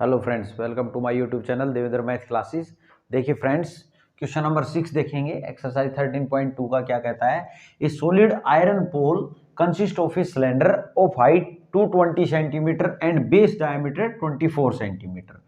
Hello friends, welcome to my YouTube channel Devendra math classes. देखिए friends, question number 6 देखेंगे। Exercise 13.2 का क्या कहता है। A solid iron pole consist of a cylinder of height 220 centimetre and base diameter 24 centimetre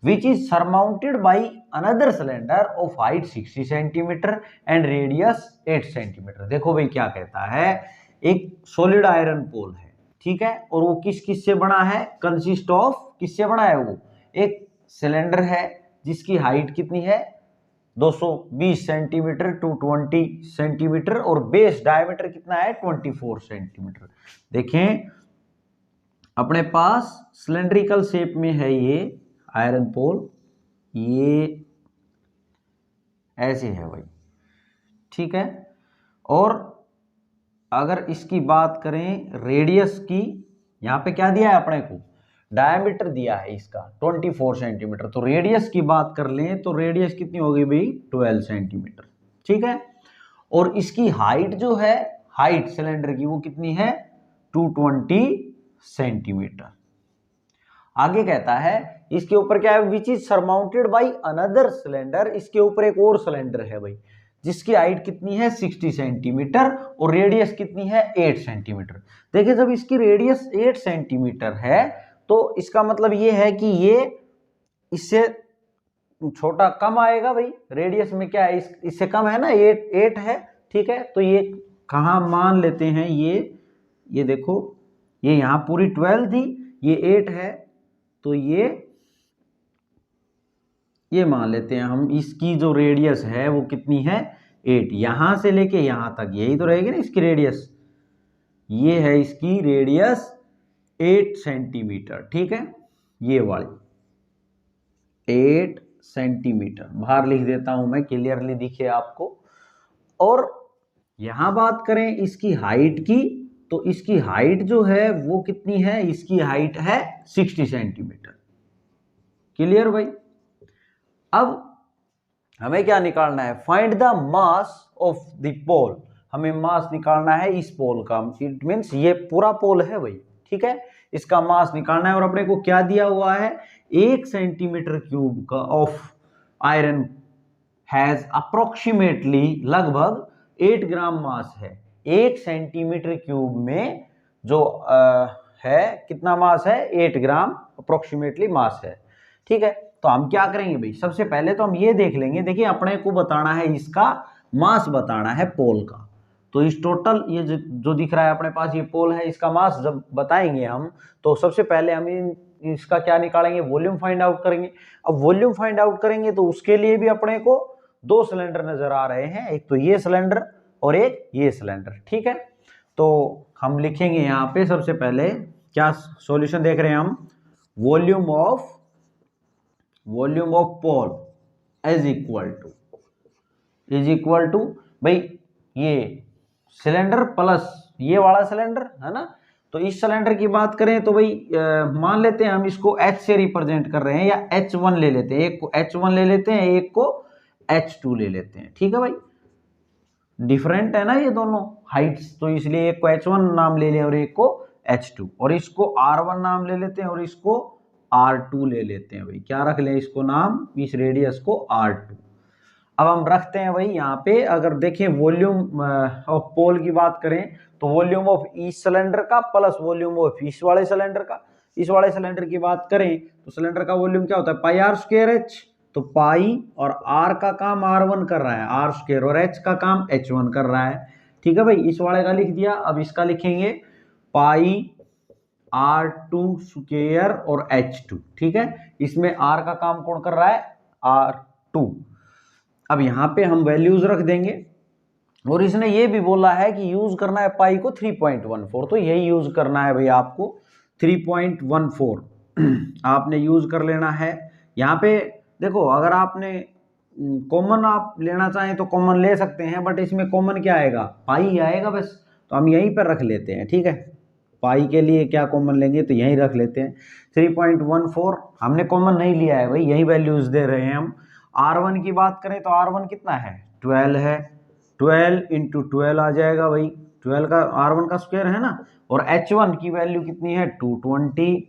which is surmounted by another cylinder of height 60 centimetre and radius 8 centimetre. देखो भाई क्या कहता है, एक सॉलिड आयरन पोल है, ठीक है, और वो किस किस से बना है, कंसिस्ट ऑफ किससे बना है, वो एक सिलेंडर है जिसकी हाइट कितनी है 220 सेंटीमीटर 220 सेंटीमीटर और बेस डायमीटर कितना है 24 सेंटीमीटर। देखें अपने पास सिलेंड्रिकल शेप में है ये आयरन पोल, ये ऐसे है भाई, ठीक है। और अगर इसकी बात करें रेडियस की, यहां पे क्या दिया है अपने को, डायमीटर दिया है इसका 24 सेंटीमीटर। तो रेडियस की बात कर लें तो रेडियस कितनी होगी भाई 12 सेंटीमीटर, ठीक है। और इसकी हाइट जो है, हाइट सिलेंडर की वो कितनी है 220 सेंटीमीटर। आगे कहता है इसके ऊपर क्या है, which is surmounted by another cylinder, इसके ऊपर एक और सिलेंडर है भाई जिसकी हाइट कितनी है 60 सेंटीमीटर और रेडियस कितनी है 8 सेंटीमीटर। देखिए जब इसकी रेडियस 8 सेंटीमीटर है तो इसका मतलब ये है कि ये इससे छोटा कम आएगा भाई, रेडियस में क्या है इससे कम है ना, 8 है, ठीक है। तो ये कहाँ मान लेते हैं, ये देखो, ये यहाँ पूरी 12 थी, ये 8 है, तो ये मान लेते हैं हम, इसकी जो रेडियस है वो कितनी है 8, यहां से लेके यहां तक यही तो रहेगी ना इसकी रेडियस, ये है इसकी रेडियस 8 सेंटीमीटर, ठीक है, ये वाली 8 सेंटीमीटर बाहर लिख देता हूं मैं, क्लियरली दिखे आपको। और यहां बात करें इसकी हाइट की, तो इसकी हाइट जो है वो कितनी है, इसकी हाइट है 60 सेंटीमीटर, क्लियर भाई। अब हमें क्या निकालना है, find the mass of the pole, हमें मास निकालना है इस पोल का, इट मींस ये पूरा पोल है भाई, ठीक है, इसका मास निकालना है। और अपने को क्या दिया हुआ है, 1 सेंटीमीटर क्यूब का ऑफ आयरन हैज अप्रोक्सीमेटली लगभग 8 ग्राम मास है। 1 सेंटीमीटर क्यूब में जो है कितना मास है 8 ग्राम अप्रोक्सीमेटली मास है, ठीक है। तो हम क्या करेंगे भाई, सबसे पहले तो हम ये देख लेंगे, देखिए अपने को बताना है इसका मास बताना है पोल का। तो इस टोटल ये जो दिख रहा है अपने पास, ये पोल है, इसका मास जब बताएंगे हम तो सबसे पहले हम इसका क्या निकालेंगे, वॉल्यूम फाइंड आउट करेंगे। अब वॉल्यूम फाइंड आउट करेंगे तो उसके लिए भी अपने को 2 सिलेंडर नजर आ रहे हैं, एक तो ये सिलेंडर और एक ये सिलेंडर, ठीक है। तो हम लिखेंगे यहाँ पे सबसे पहले क्या सॉल्यूशन देख रहे हैं हम, volume of pole is equal to भाई ये सिलेंडर प्लस ये वाला सिलेंडर है ना। तो इस सिलेंडर की बात करें तो भाई मान लेते हैं हम इसको H से रिप्रेजेंट कर रहे हैं, या H1 ले लेते हैं, एक को H1 ले लेते हैं, एक को H2 ले लेते हैं, ठीक है भाई। डिफरेंट है ना ये दोनों हाइट्स, तो इसलिए एक को H1 नाम ले लें और एक को H2, और इसको R1 नाम ले लेते हैं और इसको R2 ले लेते हैं भाई, क्या रख लें इसको नाम, इस रेडियस को R2। अब हम रखते हैं भाई यहाँ पे, अगर देखें वॉल्यूम ऑफ पोल की बात करें तो वॉल्यूम ऑफ इस सिलेंडर का प्लस वॉल्यूम ऑफ इस वाले सिलेंडर का। इस वाले सिलेंडर की बात करें तो सिलेंडर का वॉल्यूम क्या होता है पाई आर स्क्वायर एच, तो पाई और आर का काम R1 कर रहा है, आर स्क्वायर, और एच का काम H1 कर रहा है, ठीक है भाई। इस वाले का लिख दिया, अब इसका लिखेंगे पाई R2 स्क्वायर और H2, ठीक है। इसमें R का काम कौन कर रहा है, R2। अब यहाँ पे हम वैल्यूज रख देंगे, और इसने ये भी बोला है कि यूज करना है पाई को 3.14, तो यही यूज करना है भाई आपको 3.14 आपने यूज कर लेना है। यहाँ पे देखो अगर आपने कॉमन आप लेना चाहें तो कॉमन ले सकते हैं, बट इसमें कॉमन क्या आएगा, पाई आएगा बस, तो हम यहीं पर रख लेते हैं, ठीक है। पाई के लिए क्या कॉमन लेंगे, तो यहीं रख लेते हैं 3.14, हमने कॉमन नहीं लिया है भाई, यही वैल्यूज दे रहे हैं हम। R1 की बात करें तो R1 कितना है 12 है, 12 इंटू 12 आ जाएगा भाई, 12 का R1 का स्क्वायर है ना। और H1 की वैल्यू कितनी है 220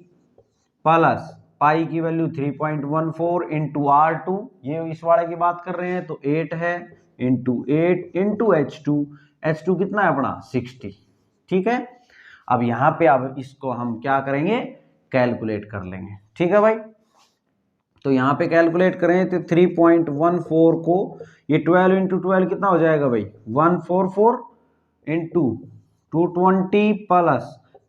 प्लस पाई की वैल्यू 3.14 इंटू R2, ये इस वाले की बात कर रहे हैं तो 8 है, इंटू 8 इंटू H2 कितना है अपना 60। ठीक है, अब यहाँ पे अब इसको हम क्या करेंगे, कैलकुलेट कर लेंगे। ठीक है भाई, तो यहाँ पे कैलकुलेट करें तो 3.14 को ये 12 इंटू 12 कितना हो जाएगा भाई, 144 इंटू 220 प्लस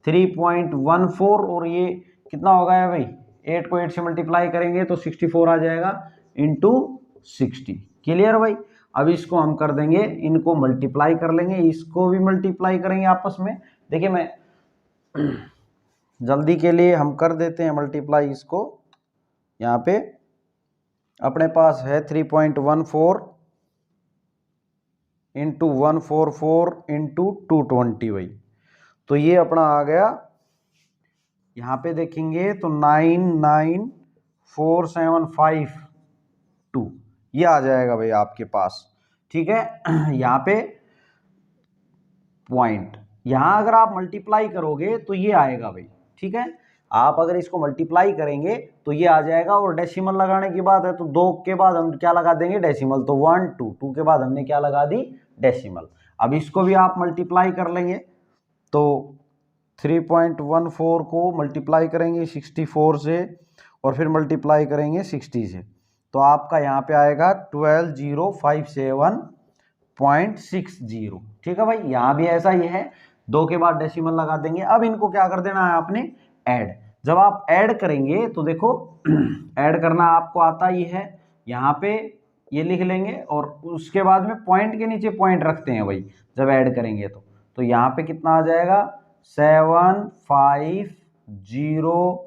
3.14, और ये कितना हो गया भाई, 8 को 8 से मल्टीप्लाई करेंगे तो 64 आ जाएगा इंटू 60। क्लियर भाई, अब इसको हम कर देंगे, इनको मल्टीप्लाई कर लेंगे, इसको भी मल्टीप्लाई करेंगे आपस में। देखिए मैं जल्दी के लिए हम कर देते हैं मल्टीप्लाई इसको। यहाँ पे अपने पास है 3.14 इंटू 144 इंटू 220 भाई, तो ये अपना आ गया, यहाँ पे देखेंगे तो 994752 ये आ जाएगा भाई आपके पास। ठीक है, यहाँ पे पॉइंट, यहाँ अगर आप मल्टीप्लाई करोगे तो ये आएगा भाई। ठीक है, आप अगर इसको मल्टीप्लाई करेंगे तो ये आ जाएगा, और डेसिमल लगाने की बात है तो 2 के बाद हम क्या लगा देंगे, डेसिमल, तो 1 2 2 के बाद हमने क्या लगा दी, डेसिमल। अब इसको भी आप मल्टीप्लाई कर लेंगे तो 3.14 को मल्टीप्लाई करेंगे 64 से, और फिर मल्टीप्लाई करेंगे 60 से, तो आपका यहाँ पे आएगा 12057.60। ठीक है भाई, यहाँ भी ऐसा ही है, 2 के बाद डेसिमल लगा देंगे। अब इनको क्या कर देना है आपने, ऐड। जब आप ऐड करेंगे तो देखो ऐड करना आपको आता ही है, यहाँ पे ये लिख लेंगे और उसके बाद में पॉइंट के नीचे पॉइंट रखते हैं भाई जब ऐड करेंगे तो यहाँ पे कितना आ जाएगा, 7 5 0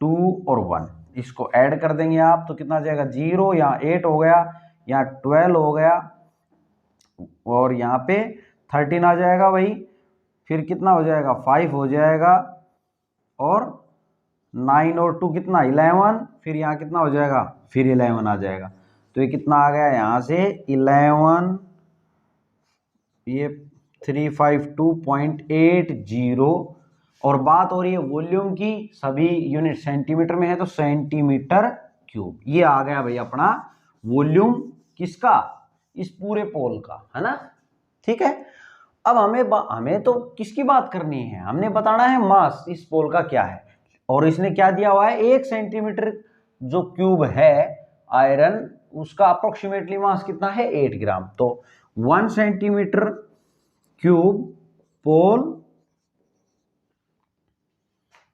2 और 1, इसको ऐड कर देंगे आप तो कितना आ जाएगा, 0, यहाँ 8 हो गया, यहाँ 12 हो गया, और यहाँ पे 13 आ जाएगा भाई, फिर कितना हो जाएगा, 5 हो जाएगा, और 9 और 2 कितना 11, फिर यहाँ कितना हो जाएगा, फिर 11 आ जाएगा, तो ये कितना आ गया यहाँ से 11, ये 352.80, और बात हो रही है वॉल्यूम की, सभी यूनिट सेंटीमीटर में है तो सेंटीमीटर क्यूब, ये आ गया भाई अपना वॉल्यूम किसका, इस पूरे पोल का, है ना। ठीक है, अब हमें तो किसकी बात करनी है, हमने बताना है मास इस पोल का क्या है, और इसने क्या दिया हुआ है, 1 सेंटीमीटर जो क्यूब है आयरन, उसका अप्रोक्सीमेटली मास कितना है, 8 ग्राम। तो 1 centimetre cube pole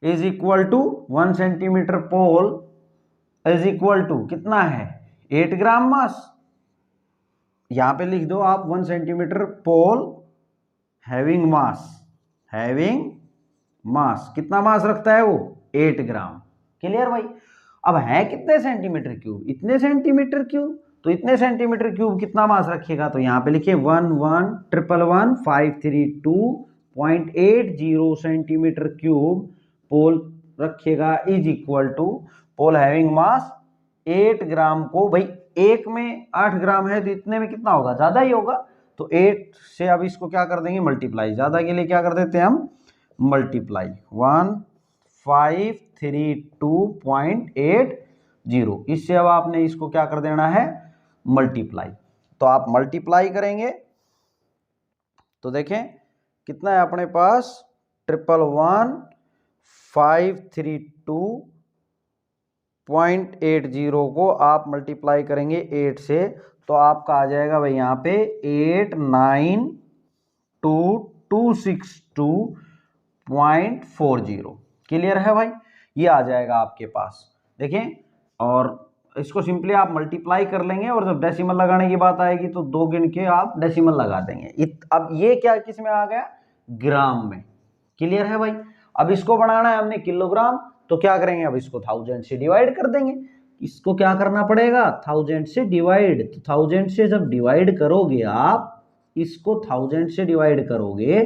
is equal to 1 centimetre pole is equal to कितना है, 8 ग्राम मास। यहां पे लिख दो आप 1 सेंटीमीटर पोल हैविंग मास कितना मास रखता है वो, 8 ग्राम। क्लियर भाई, अब है कितने सेंटीमीटर क्यूब, इतने सेंटीमीटर क्यूब, तो इतने सेंटीमीटर क्यूब कितना मास रखेगा, तो यहां पे लिखिए 1111532.80 सेंटीमीटर क्यूब पोल रखेगा is equal to pole having mass 8 gram को, भाई 1 में 8 ग्राम है तो इतने में कितना होगा, ज्यादा ही होगा, तो 8 से अब इसको क्या कर देंगे, मल्टीप्लाई, ज्यादा के लिए क्या कर देते हैं हम, मल्टीप्लाई 1532.80, इससे अब आपने इसको क्या कर देना है, मल्टीप्लाई। तो आप मल्टीप्लाई करेंगे तो देखें कितना है अपने पास, 111,532.80 को आप मल्टीप्लाई करेंगे 8 से, तो आपका आ जाएगा भाई यहाँ पे 892,262.40। क्लियर है भाई, ये आ जाएगा आपके पास। देखें, और इसको सिंपली आप मल्टीप्लाई कर लेंगे, और जब डेसिमल लगाने की बात आएगी तो 2 गिन के आप डेसिमल लगा देंगे। अब ये क्या किस में आ गया, ग्राम में। क्लियर है भाई, अब इसको बनाना है हमने किलोग्राम, तो क्या करेंगे, अब इसको 1000 से डिवाइड कर देंगे। इसको क्या करना पड़ेगा, 1000 से डिवाइड, तो 1000 से जब डिवाइड करोगे आप, इसको 1000 से डिवाइड करोगे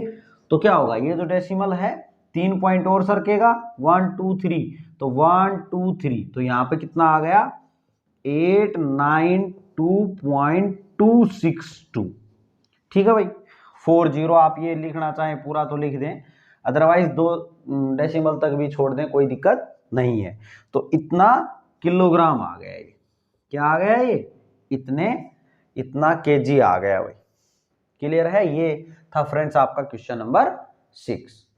तो क्या होगा, ये जो डेसिमल है 3 पॉइंट और सरकेगा, 1 2 3, तो 1 2 3, तो यहाँ पे कितना आ गया, 892.262। ठीक है भाई, 40 आप ये लिखना चाहें पूरा तो लिख दें, अदरवाइज 2 डेसिमल तक भी छोड़ दें, कोई दिक्कत नहीं है। तो इतना किलोग्राम आ गया ये, क्या आ गया ये, इतना केजी आ गया भाई। क्लियर है? ये था फ्रेंड्स आपका क्वेश्चन नंबर 6।